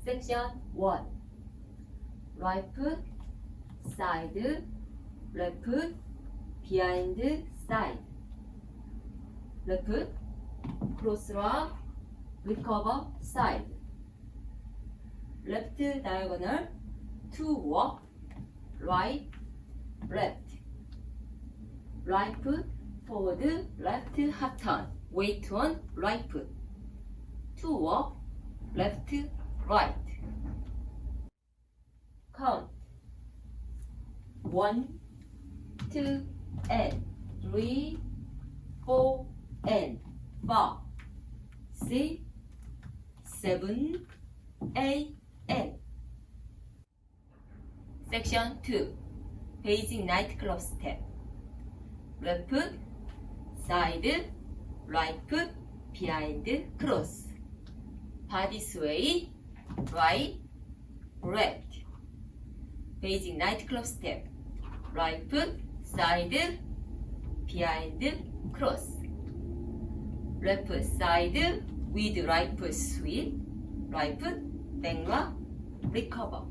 Section 1. Right foot, side, left foot, behind, side. Left foot, cross rock, recover, side. Left diagonal, to walk, right, left. Right foot, forward, left half turn, weight on right foot. To walk, left, right. Count 1, 2, and 3, 4, and 5, 6, 7, 8, and. Section 2. Basic nightclub step. Left foot, side, right foot, behind, cross. Body sway, right, left. Basic nightclub step. Right foot, side, behind, cross. Left foot side with right foot sweep. Right foot, backward, recover.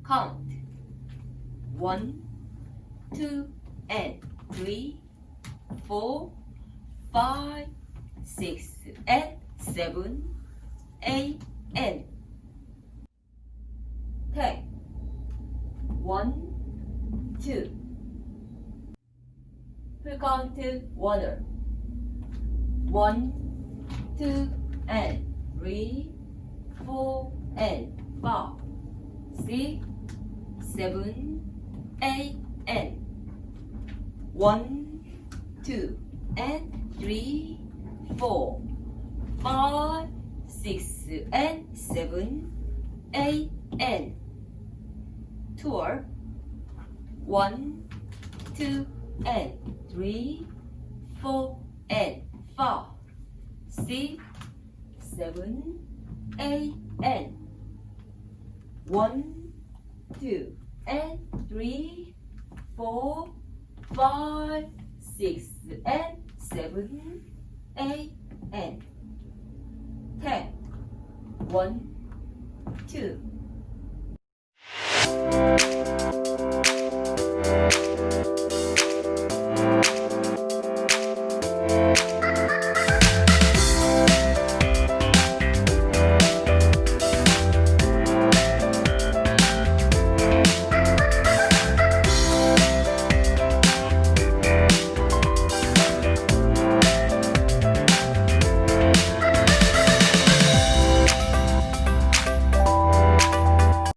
Count 1, 2, and 3, 4, 5, 6, and 7, 8, and 10. 1, 2. Full count order. 1, 2, and 3, 4, and 5, 6, 7, 8, and 1, 2, and 3, 4, 5, 6, and 7, 8, and 12. 1, 2, and 3, 4, and 5, 6, 7, 8, and 1, 2, and 3, 4, 5, 6, and 7, 8, and 10. 1, 2,